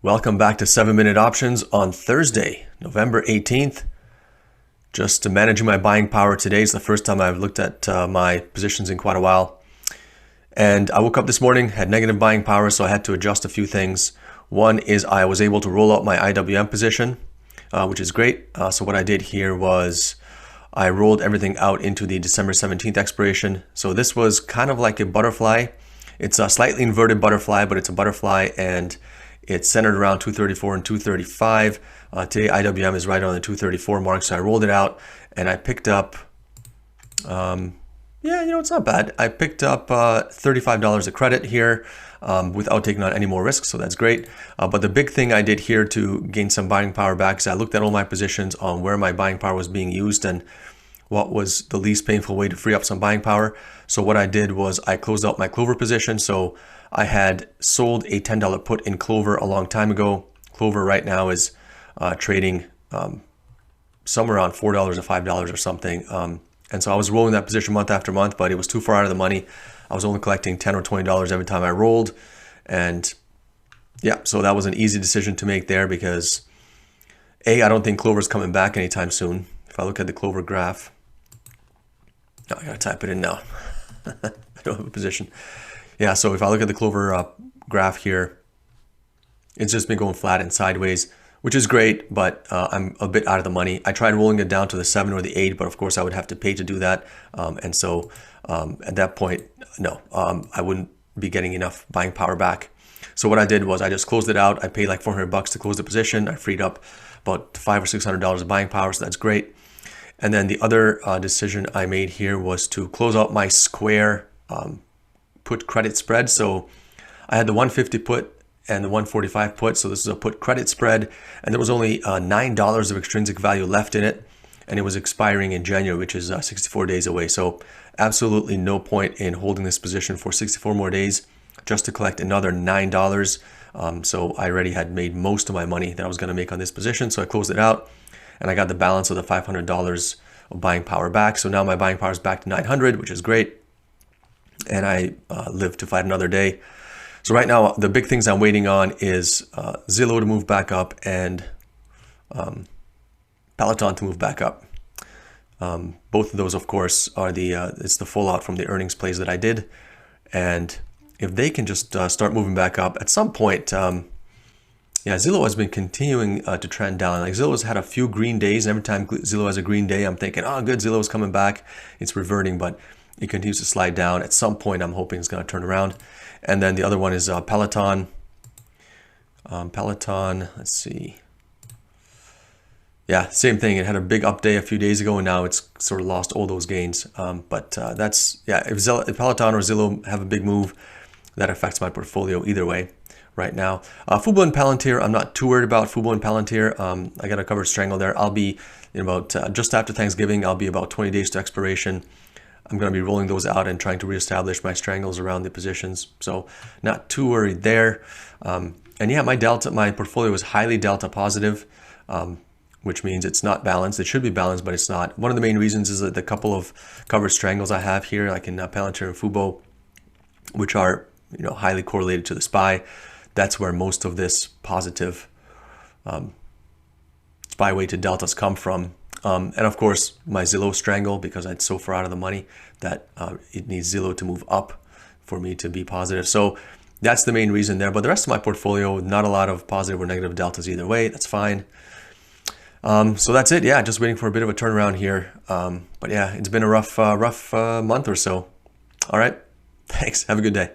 Welcome back to 7-Minute Options on Thursday, November 18th. Just managing my buying power today is the first time I've looked at my positions in quite a while. And I woke up this morning, had negative buying power, so I had to adjust a few things. One is I was able to roll out my IWM position, which is great. So what I did here was I rolled everything out into the December 17th expiration. So this was kind of like a butterfly. It's a slightly inverted butterfly, but it's a butterfly, and it's centered around 234 and 235. Today IWM is right on the 234 mark, so I rolled it out and I picked up, it's not bad. I picked up $35 of credit here without taking on any more risk, so that's great. But the big thing I did here to gain some buying power back is I looked at all my positions on where my buying power was being used and what was the least painful way to free up some buying power. So what I did was I closed out my Clover position. So I had sold a $10 put in Clover a long time ago. Clover right now is trading somewhere around $4 or $5 or something. And so I was rolling that position month after month, but it was too far out of the money. I was only collecting $10 or $20 every time I rolled. And yeah, so that was an easy decision to make there because I don't think Clover's coming back anytime soon. If I look at the Clover graph, no, I gotta type it in now. I don't have a position. Yeah, so if I look at the Clover graph here, it's just been going flat and sideways, which is great, but I'm a bit out of the money. I tried rolling it down to the 7 or the 8, but of course I would have to pay to do that. And so at that point, no, I wouldn't be getting enough buying power back. So what I did was I just closed it out. I paid like $400 to close the position. I freed up about $500 or $600 of buying power, so that's great. And then the other decision I made here was to close out my Square put credit spread. So I had the 150 put and the 145 put. So this is a put credit spread, and there was only $9 of extrinsic value left in it, and it was expiring in January, which is 64 days away. So absolutely no point in holding this position for 64 more days just to collect another $9. So I already had made most of my money that I was going to make on this position. So I closed it out and I got the balance of the $500 of buying power back. So now my buying power is back to 900, which is great. And I live to fight another day. So right now, the big things I'm waiting on is Zillow to move back up and Peloton to move back up. Both of those, of course, are it's the fallout from the earnings plays that I did. And if they can just start moving back up at some point, Zillow has been continuing to trend down. Like Zillow's had a few green days, and every time Zillow has a green day, I'm thinking, oh, good, Zillow's coming back. It's reverting, but it continues to slide down. At some point, I'm hoping it's going to turn around. And then the other one is Peloton. Peloton, let's see. Yeah, same thing. It had a big up day a few days ago, and now it's sort of lost all those gains. But if Peloton or Zillow have a big move, that affects my portfolio either way right now. Fubo and Palantir, I'm not too worried about Fubo and Palantir. I got a covered strangle there. I'll be in about just after Thanksgiving. I'll be about 20 days to expiration. I'm going to be rolling those out and trying to reestablish my strangles around the positions. So not too worried there. And yeah, my portfolio is highly delta positive, which means it's not balanced. It should be balanced, but it's not. One of the main reasons is that the couple of covered strangles I have here, like in Palantir and Fubo, which are highly correlated to the SPY. That's where most of this positive SPY weighted deltas come from. And of course, my Zillow strangle, because I'm so far out of the money that it needs Zillow to move up for me to be positive. So that's the main reason there. But the rest of my portfolio, not a lot of positive or negative deltas either way. That's fine. So that's it. Yeah, just waiting for a bit of a turnaround here. But yeah, it's been a rough month or so. All right. Thanks. Have a good day.